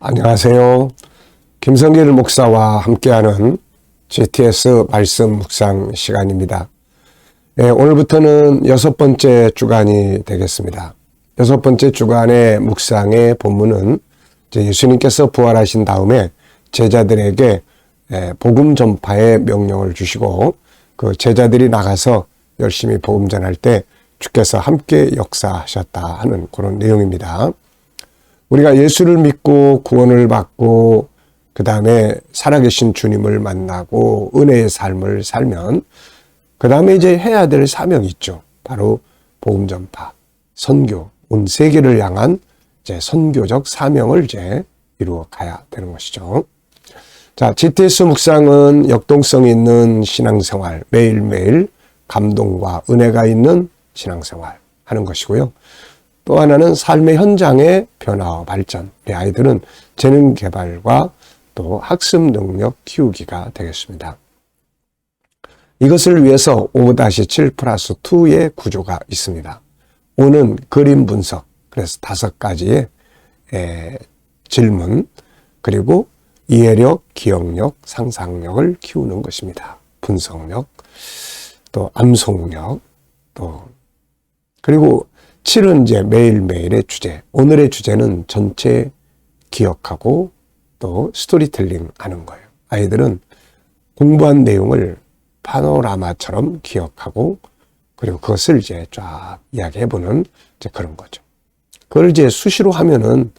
안녕하세요. 김성길 목사와 함께하는 GTS 말씀 묵상 시간입니다. 오늘부터는 6번째 주간이 되겠습니다. 6번째 주간의 묵상의 본문은 예수님께서 부활하신 다음에 제자들에게 복음 전파의 명령을 주시고 그 제자들이 나가서 열심히 복음 전할 때 주께서 함께 역사하셨다 하는 그런 내용입니다. 우리가 예수를 믿고 구원을 받고 그 다음에 살아계신 주님을 만나고 은혜의 삶을 살면 그 다음에 이제 해야 될 사명이 있죠. 바로 복음 전파, 선교, 온 세계를 향한 이제 선교적 사명을 이제 이루어 가야 되는 것이죠. 자, GTS 묵상은 역동성 있는 신앙생활, 매일매일 감동과 은혜가 있는 신앙생활 하는 것이고요. 또 하나는 삶의 현장의 변화와 발전, 우리 아이들은 재능 개발과 또 학습 능력 키우기가 되겠습니다. 이것을 위해서 5-7+2의 구조가 있습니다. 5는 그림 분석, 그래서 5가지의 질문, 그리고 이해력, 기억력, 상상력을 키우는 것입니다. 분석력, 또 암송력, 또 그리고 7은 이제 매일매일의 주제. 오늘의 주제는 전체 기억하고 또 스토리텔링 하는 거예요. 아이들은 공부한 내용을 파노라마처럼 기억하고 그리고 그것을 이제 쫙 이야기해보는 이제 그런 거죠. 그걸 이제 수시로 하면은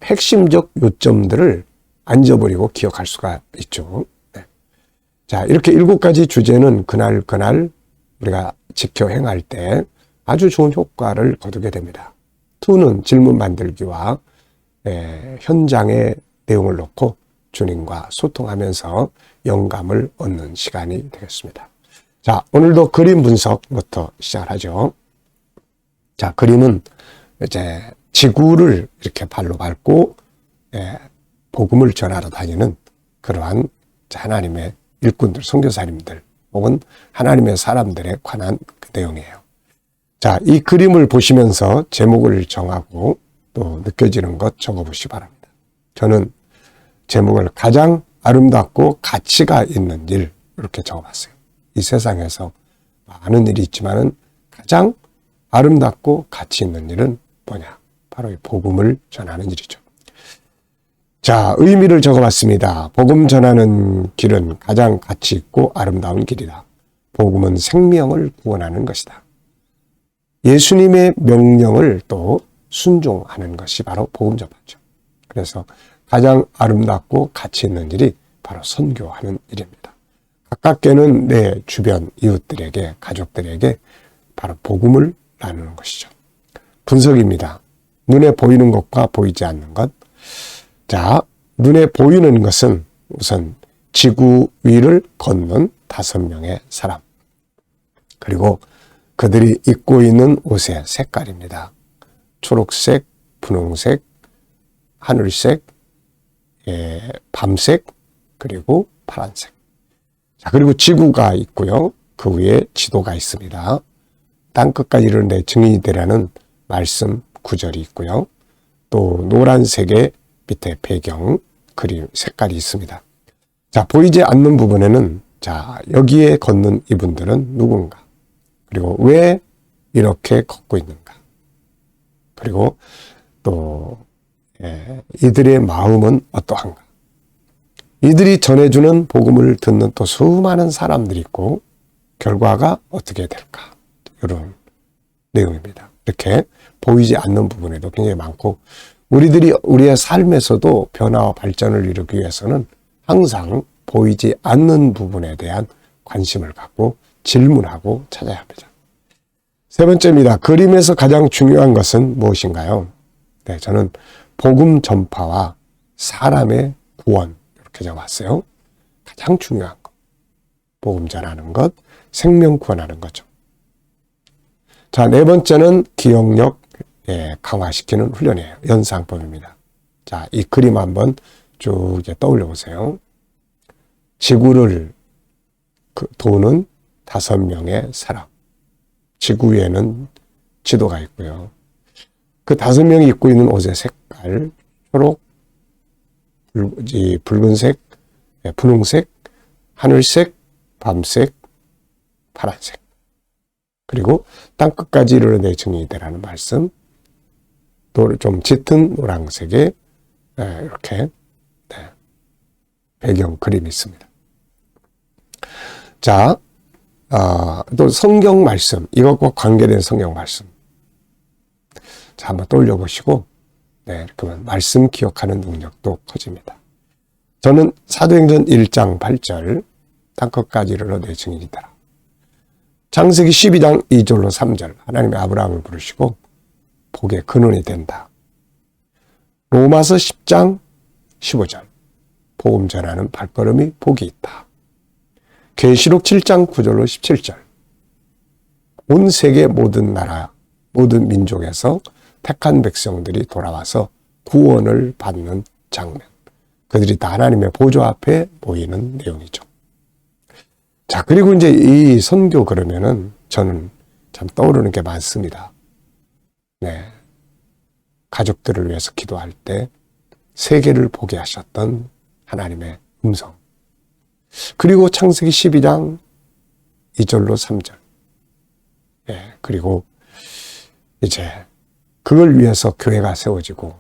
핵심적 요점들을 안 잊어버리고 기억할 수가 있죠. 네. 자, 이렇게 7가지 주제는 그날 우리가 지켜 행할 때 아주 좋은 효과를 거두게 됩니다. 2는 질문 만들기와 현장의 내용을 놓고 주님과 소통하면서 영감을 얻는 시간이 되겠습니다. 자, 오늘도 그림 분석부터 시작하죠. 자, 그림은 이제 지구를 이렇게 발로 밟고 복음을 전하러 다니는 그러한 하나님의 일꾼들, 선교사님들 혹은 하나님의 사람들에 관한 그 내용이에요. 자, 이 그림을 보시면서 제목을 정하고 또 느껴지는 것 적어보시기 바랍니다. 저는 제목을 가장 아름답고 가치가 있는 일 이렇게 적어봤어요. 이 세상에서 많은 일이 있지만은 가장 아름답고 가치 있는 일은 뭐냐? 바로 이 복음을 전하는 일이죠. 자, 의미를 적어봤습니다. 복음 전하는 길은 가장 가치 있고 아름다운 길이다. 복음은 생명을 구원하는 것이다. 예수님의 명령을 또 순종하는 것이 바로 복음 전파죠. 그래서 가장 아름답고 가치 있는 일이 바로 선교하는 일입니다. 가깝게는 내 주변 이웃들에게, 가족들에게 바로 복음을 나누는 것이죠. 분석입니다. 눈에 보이는 것과 보이지 않는 것. 자, 눈에 보이는 것은 우선 지구 위를 걷는 5명의 사람. 그리고 그들이 입고 있는 옷의 색깔입니다. 초록색, 분홍색, 하늘색, 밤색, 그리고 파란색. 자, 그리고 지구가 있고요. 그 위에 지도가 있습니다. 땅끝까지 이르는 데 증인이 되라는 말씀 구절이 있고요. 또 노란색의 밑에 배경, 그림, 색깔이 있습니다. 자, 보이지 않는 부분에는 자, 여기에 걷는 이분들은 누군가? 그리고 왜 이렇게 걷고 있는가? 그리고 또 이들의 마음은 어떠한가? 이들이 전해주는 복음을 듣는 또 수많은 사람들이 있고 결과가 어떻게 될까? 이런 내용입니다. 이렇게 보이지 않는 부분에도 굉장히 많고 우리들이 우리의 삶에서도 변화와 발전을 이루기 위해서는 항상 보이지 않는 부분에 대한 관심을 갖고 질문하고 찾아야 합니다. 세 번째입니다. 그림에서 가장 중요한 것은 무엇인가요? 네, 저는 복음 전파와 사람의 구원 이렇게 적어봤어요. 가장 중요한 것. 복음 전하는 것, 생명 구원하는 거죠. 자, 네 번째는 기억력 강화시키는 훈련이에요. 연상법입니다. 자, 이 그림 한번 쭉 이제 떠올려 보세요. 지구를 도는 5명의 사람. 지구 위에는 지도가 있고요. 그 5명이 입고 있는 옷의 색깔, 초록, 이 붉은색, 분홍색, 하늘색, 밤색, 파란색. 그리고 땅끝까지 이르러 증인이 되라는 말씀. 또 좀 짙은 노란색의 이렇게 배경 그림이 있습니다. 자, 또 성경 말씀, 이것과 관계된 성경 말씀. 자, 한번 떠올려 보시고, 그러면 말씀 기억하는 능력도 커집니다. 저는 사도행전 1장 8절, 땅끝까지 이르러 내 증인이 되라. 창세기 12장 2절로 3절, 하나님의 아브라함을 부르시고 복의 근원이 된다. 로마서 10장 15절, 복음 전하는 발걸음이 복이 있다. 계시록 7장 9절로 17절, 온 세계 모든 나라, 모든 민족에서 택한 백성들이 돌아와서 구원을 받는 장면. 그들이 다 하나님의 보좌 앞에 모이는 내용이죠. 자, 그리고 이제 이 선교 그러면은 저는 참 떠오르는 게 많습니다. 가족들을 위해서 기도할 때 세계를 보게 하셨던 하나님의 음성. 그리고 창세기 12장 2절로 3절. 그리고 이제 그걸 위해서 교회가 세워지고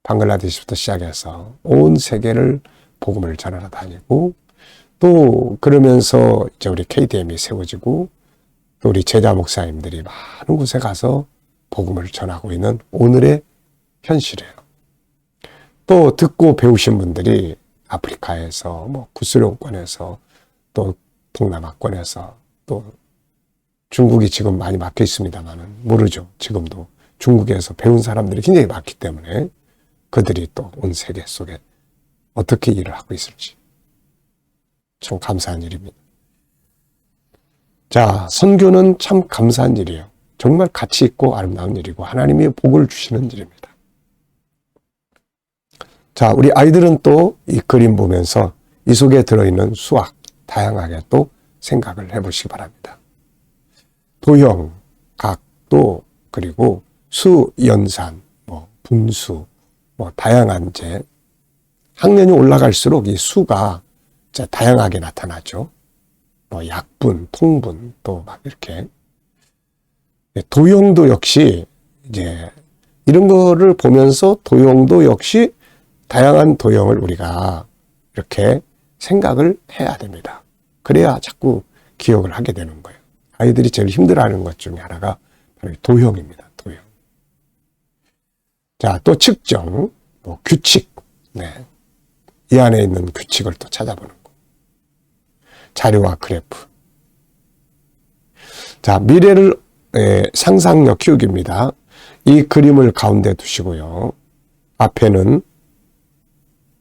방글라데시부터 시작해서 온 세계를 복음을 전하러 다니고 또 그러면서 이제 우리 KDM이 세워지고 또 우리 제자 목사님들이 많은 곳에 가서 복음을 전하고 있는 오늘의 현실이에요. 또 듣고 배우신 분들이 아프리카에서 뭐 구스룡권에서 또 동남아권에서 또 중국이 지금 많이 막혀 있습니다만은 모르죠. 지금도 중국에서 배운 사람들이 굉장히 많기 때문에 그들이 또 온 세계 속에 어떻게 일을 하고 있을지 참 감사한 일입니다. 자, 선교는 참 감사한 일이에요. 정말 가치 있고 아름다운 일이고 하나님이 복을 주시는 일입니다. 자, 우리 아이들은 또 이 그림 보면서 이 속에 들어있는 수학 다양하게 또 생각을 해보시기 바랍니다. 도형, 각도, 그리고 수, 연산, 분수, 다양한 이제 학년이 올라갈수록 이 수가 이제 다양하게 나타나죠. 약분, 통분, 또 막 이렇게. 도형도 역시 이제 이런 거를 보면서 도형도 역시 다양한 도형을 우리가 이렇게 생각을 해야 됩니다. 그래야 자꾸 기억을 하게 되는 거예요. 아이들이 제일 힘들어하는 것 중에 하나가 바로 도형입니다. 도형. 자, 또 측정, 규칙. 이 안에 있는 규칙을 또 찾아보는 거. 자료와 그래프. 자, 미래를 상상력 키우기입니다. 이 그림을 가운데 두시고요. 앞에는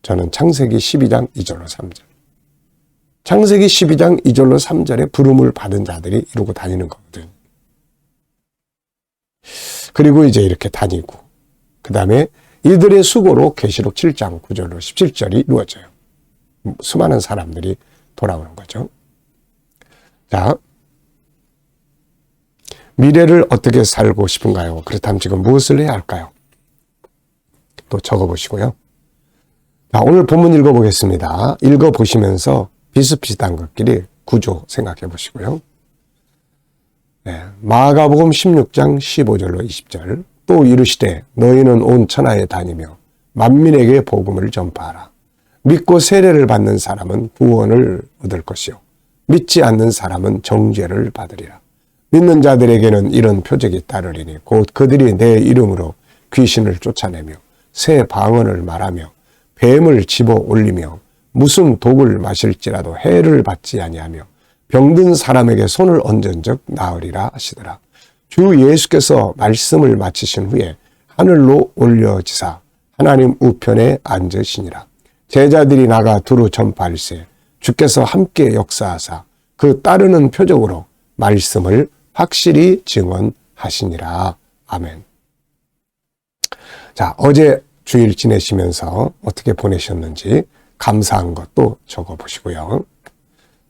저는 창세기 12장 2절로 3절. 창세기 12장 2절로 3절에 부름을 받은 자들이 이루고 다니는 거거든요. 그리고 이제 이렇게 다니고 그 다음에 이들의 수고로 계시록 7장 9절로 17절이 이루어져요. 수많은 사람들이 돌아오는 거죠. 자, 미래를 어떻게 살고 싶은가요? 그렇다면 지금 무엇을 해야 할까요? 또 적어보시고요. 자, 오늘 본문 읽어보겠습니다. 읽어보시면서 비슷비슷한 것끼리 구조 생각해 보시고요. 마가복음 16장 15절로 20절. 또 이르시되 너희는 온 천하에 다니며 만민에게 복음을 전파하라. 믿고 세례를 받는 사람은 구원을 얻을 것이요 믿지 않는 사람은 정죄를 받으리라. 믿는 자들에게는 이런 표적이 따르리니 곧 그들이 내 이름으로 귀신을 쫓아내며 새 방언을 말하며 뱀을 집어 올리며 무슨 독을 마실지라도 해를 받지 아니하며 병든 사람에게 손을 얹은 적 나으리라 하시더라. 주 예수께서 말씀을 마치신 후에 하늘로 올려지사 하나님 우편에 앉으시니라. 제자들이 나가 두루 전파할세 주께서 함께 역사하사 그 따르는 표적으로 말씀을 확실히 증언하시니라. 아멘. 자, 어제 주일 지내시면서 어떻게 보내셨는지 감사한 것도 적어보시고요.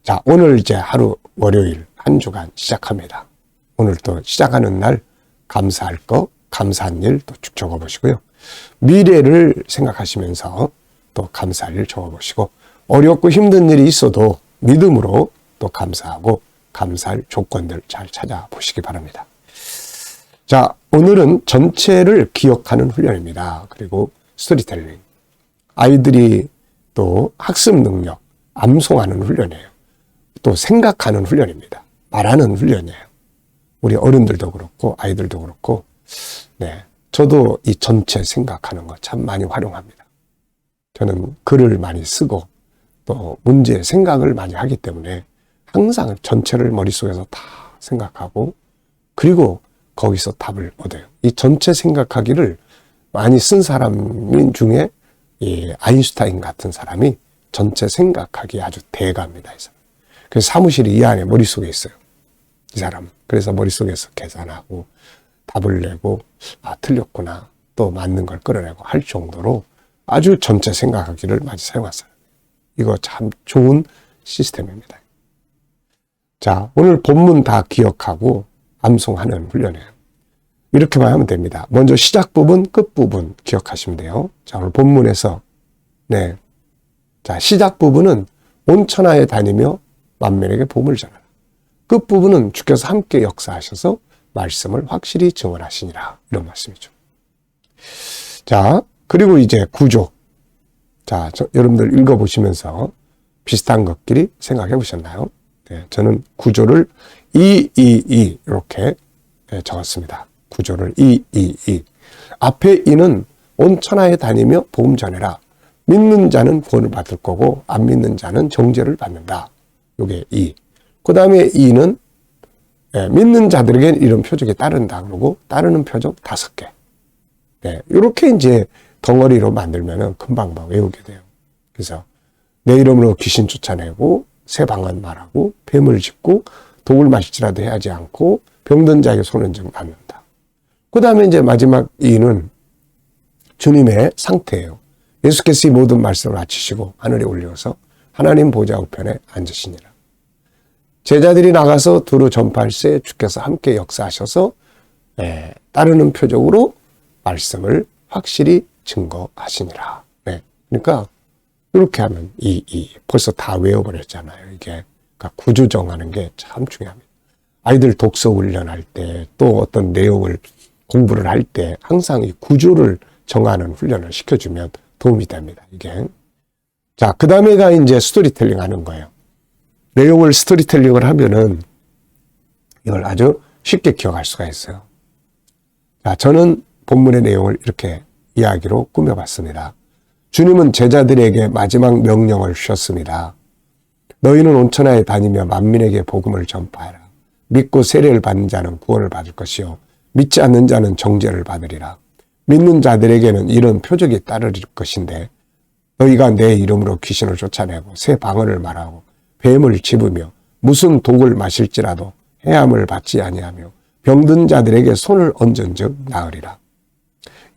자, 오늘 이제 하루 월요일 한 주간 시작합니다. 오늘 또 시작하는 날 감사할 거, 감사한 일 또 쭉 적어보시고요. 미래를 생각하시면서 또 감사할 일 적어보시고, 어렵고 힘든 일이 있어도 믿음으로 또 감사하고 감사할 조건들 잘 찾아보시기 바랍니다. 자, 오늘은 전체를 기억하는 훈련입니다. 그리고 스토리텔링. 아이들이 또 학습 능력, 암송하는 훈련이에요. 또 생각하는 훈련입니다. 말하는 훈련이에요. 우리 어른들도 그렇고 아이들도 그렇고, 네, 저도 이 전체 생각하는 거 참 많이 활용합니다. 저는 글을 많이 쓰고 또 문제 생각을 많이 하기 때문에 항상 전체를 머릿속에서 다 생각하고, 그리고 거기서 답을 얻어요. 이 전체 생각하기를 많이 쓴 사람 중에 이 아인슈타인 같은 사람이 전체 생각하기 아주 대가입니다. 이 사람. 그래서 사무실이 이 안에 머릿속에 있어요. 이 사람은. 그래서 머릿속에서 계산하고 답을 내고, 아, 틀렸구나, 또 맞는 걸 끌어내고 할 정도로 아주 전체 생각하기를 많이 사용했어요. 이거 참 좋은 시스템입니다. 자, 오늘 본문 다 기억하고 암송하는 훈련이에요. 이렇게만 하면 됩니다. 먼저 시작 부분, 끝 부분 기억하시면 돼요. 자, 오늘 본문에서, 네. 자, 시작 부분은 온 천하에 다니며 만민에게 복음을 전하라. 끝 부분은 주께서 함께 역사하셔서 말씀을 확실히 증언하시니라. 이런 말씀이죠. 자, 그리고 이제 구조. 자, 여러분들 읽어보시면서 비슷한 것끼리 생각해 보셨나요? 네, 저는 구조를 222 이렇게 적었습니다. 구조를 222. 앞에 2는 온 천하에 다니며 복음 전해라. 믿는 자는 구원을 받을 거고 안 믿는 자는 정죄를 받는다. 요게 2. 그 다음에 2는 믿는 자들에게 이런 표적이 따른다. 그러고 따르는 표적 5개. 네, 이렇게 이제 덩어리로 만들면은 금방 외우게 돼요. 그래서 내 이름으로 귀신 쫓아내고 새 방언 말하고 뱀을 짚고 독을 마실지라도 해하지 않고 병든 자에게 손은 즉 낫는다. 그 다음에 이제 마지막 2는 주님의 상태예요. 예수께서 이 모든 말씀을 마치시고 하늘에 올려서 하나님 보좌 우편에 앉으시니라. 제자들이 나가서 두루 전파할새 주께서 함께 역사하셔서 따르는 표적으로 말씀을 확실히 증거하시니라. 네. 그러니까 이렇게 하면 벌써 다 외워버렸잖아요. 이게 그러니까 구조 정하는 게 참 중요합니다. 아이들 독서 훈련할 때 또 어떤 내용을 공부를 할 때 항상 이 구조를 정하는 훈련을 시켜주면 도움이 됩니다. 이게. 자, 그 다음에가 이제 스토리텔링 하는 거예요. 내용을 스토리텔링을 하면은 이걸 아주 쉽게 기억할 수가 있어요. 자, 저는 본문의 내용을 이렇게 이야기로 꾸며봤습니다. 주님은 제자들에게 마지막 명령을 주셨습니다. 너희는 온 천하에 다니며 만민에게 복음을 전파하라. 믿고 세례를 받는 자는 구원을 받을 것이요 믿지 않는 자는 정죄를 받으리라. 믿는 자들에게는 이런 표적이 따를 것인데 너희가 내 이름으로 귀신을 쫓아내고 새 방언을 말하고 뱀을 집으며 무슨 독을 마실지라도 해함을 받지 아니하며 병든 자들에게 손을 얹은즉 나으리라.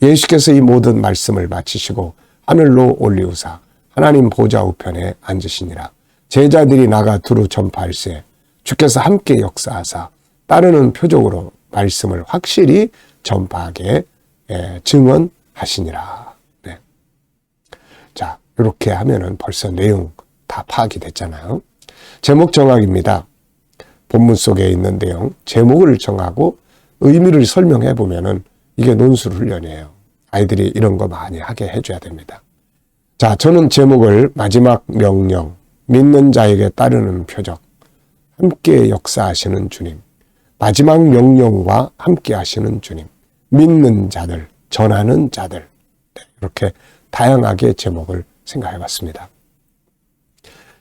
예수께서 이 모든 말씀을 마치시고 하늘로 올리우사 하나님 보좌 우편에 앉으시니라. 제자들이 나가 두루 전파할새 주께서 함께 역사하사 따르는 표적으로 말씀을 확실히 전파하게 증언하시니라. 네. 자, 이렇게 하면은 벌써 내용 다 파악이 됐잖아요. 제목 정학입니다. 본문 속에 있는 내용, 제목을 정하고 의미를 설명해 보면은 이게 논술 훈련이에요. 아이들이 이런 거 많이 하게 해줘야 됩니다. 자, 저는 제목을 마지막 명령, 믿는 자에게 따르는 표적, 함께 역사하시는 주님, 마지막 명령과 함께 하시는 주님, 믿는 자들, 전하는 자들, 이렇게 다양하게 제목을 생각해 봤습니다.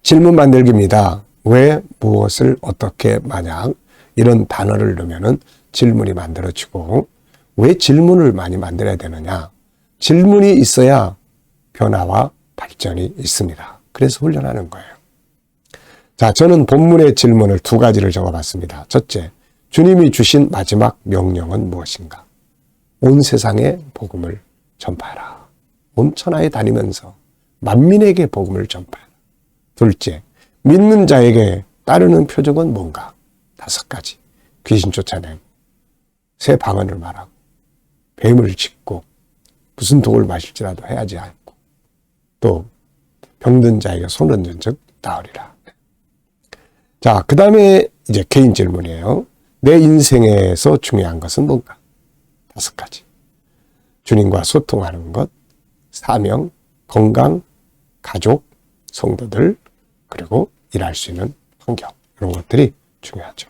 질문 만들기입니다. 왜, 무엇을, 어떻게, 만약 이런 단어를 넣으면은 질문이 만들어지고 왜 질문을 많이 만들어야 되느냐? 질문이 있어야 변화와 발전이 있습니다. 그래서 훈련하는 거예요. 자, 저는 본문의 질문을 2가지를 적어봤습니다. 첫째, 주님이 주신 마지막 명령은 무엇인가? 온 세상에 복음을 전파하라. 온 천하에 다니면서 만민에게 복음을 전파하라. 둘째, 믿는 자에게 따르는 표적은 뭔가? 5가지. 귀신 쫓아내고, 새 방언을 말하고, 뱀을 짚고, 무슨 독을 마실지라도 해야지 않고. 또 병든 자에게 손 얹은 즉 나으리라. 자, 그 다음에 이제 개인 질문이에요. 내 인생에서 중요한 것은 뭔가? 5가지. 주님과 소통하는 것, 사명, 건강, 가족, 성도들, 그리고 일할 수 있는 환경, 이런 것들이 중요하죠.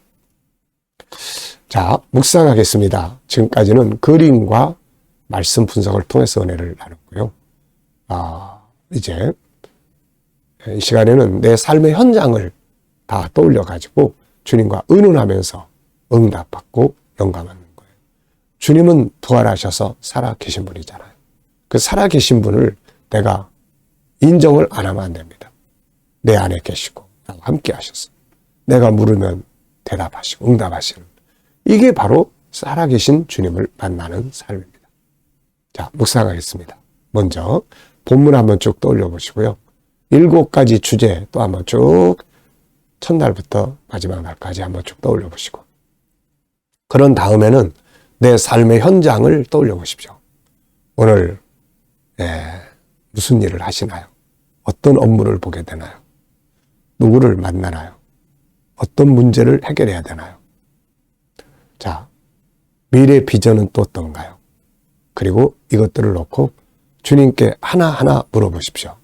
자, 묵상하겠습니다. 지금까지는 그림과 말씀 분석을 통해서 은혜를 나눴고요. 이제 이 시간에는 내 삶의 현장을 다 떠올려가지고 주님과 의논하면서 응답받고 영감하는 거예요. 주님은 부활하셔서 살아계신 분이잖아요. 그 살아계신 분을 내가 인정을 안 하면 안 됩니다. 내 안에 계시고 나와 함께 하셨어요. 내가 물으면 대답하시고 응답하시는, 이게 바로 살아계신 주님을 만나는 삶입니다. 자, 묵상하겠습니다. 먼저 본문 한번 쭉 떠올려 보시고요. 7가지 주제 또 한번 쭉 첫날부터 마지막 날까지 한번 쭉 떠올려 보시고, 그런 다음에는 내 삶의 현장을 떠올려 보십시오. 오늘 무슨 일을 하시나요? 어떤 업무를 보게 되나요? 누구를 만나나요? 어떤 문제를 해결해야 되나요? 자, 미래 비전은 또 어떤가요? 그리고 이것들을 놓고 주님께 하나하나 물어보십시오.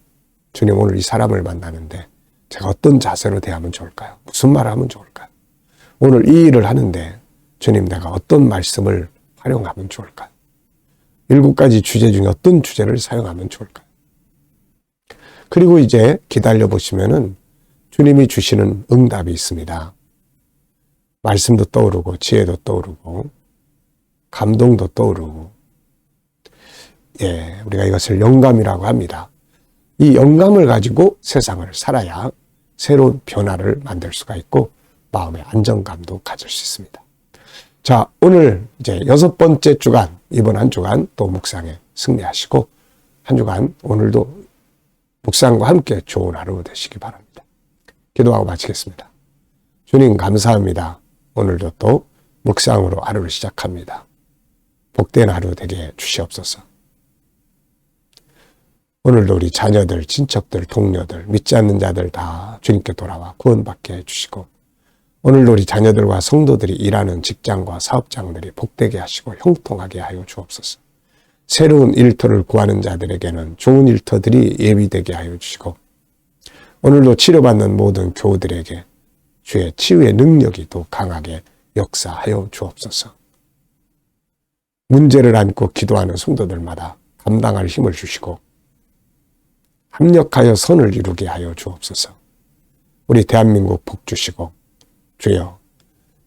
주님, 오늘 이 사람을 만나는데 제가 어떤 자세로 대하면 좋을까요? 무슨 말을 하면 좋을까요? 오늘 이 일을 하는데 주님, 내가 어떤 말씀을 활용하면 좋을까요? 7가지 주제 중에 어떤 주제를 사용하면 좋을까요? 그리고 이제 기다려 보시면은 주님이 주시는 응답이 있습니다. 말씀도 떠오르고 지혜도 떠오르고 감동도 떠오르고, 우리가 이것을 영감이라고 합니다. 이 영감을 가지고 세상을 살아야 새로운 변화를 만들 수가 있고 마음의 안정감도 가질 수 있습니다. 자, 오늘 이제 6번째 주간, 이번 한 주간 또 묵상에 승리하시고 한 주간 오늘도 묵상과 함께 좋은 하루 되시기 바랍니다. 기도하고 마치겠습니다. 주님, 감사합니다. 오늘도 또 묵상으로 하루를 시작합니다. 복된 하루 되게 주시옵소서. 오늘도 우리 자녀들, 친척들, 동료들, 믿지 않는 자들 다 주님께 돌아와 구원받게 해주시고, 오늘도 우리 자녀들과 성도들이 일하는 직장과 사업장들이 복되게 하시고 형통하게 하여 주옵소서. 새로운 일터를 구하는 자들에게는 좋은 일터들이 예비되게 하여 주시고, 오늘도 치료받는 모든 교우들에게 주의 치유의 능력이 더 강하게 역사하여 주옵소서. 문제를 안고 기도하는 성도들마다 감당할 힘을 주시고 합력하여 선을 이루게 하여 주옵소서. 우리 대한민국 복 주시고 주여,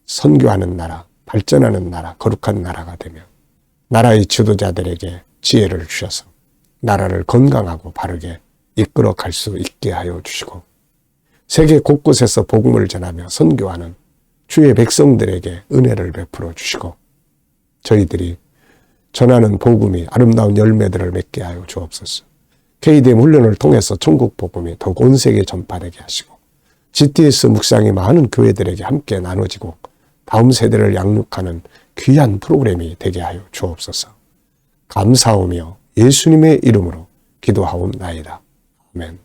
선교하는 나라, 발전하는 나라, 거룩한 나라가 되며 나라의 지도자들에게 지혜를 주셔서 나라를 건강하고 바르게 이끌어 갈 수 있게 하여 주시고, 세계 곳곳에서 복음을 전하며 선교하는 주의 백성들에게 은혜를 베풀어 주시고, 저희들이 전하는 복음이 아름다운 열매들을 맺게 하여 주옵소서. KDM 훈련을 통해서 천국 복음이 더욱 온 세계에 전파되게 하시고, GTS 묵상이 많은 교회들에게 함께 나눠지고 다음 세대를 양육하는 귀한 프로그램이 되게 하여 주옵소서. 감사하며 예수님의 이름으로 기도하옵나이다. 아멘.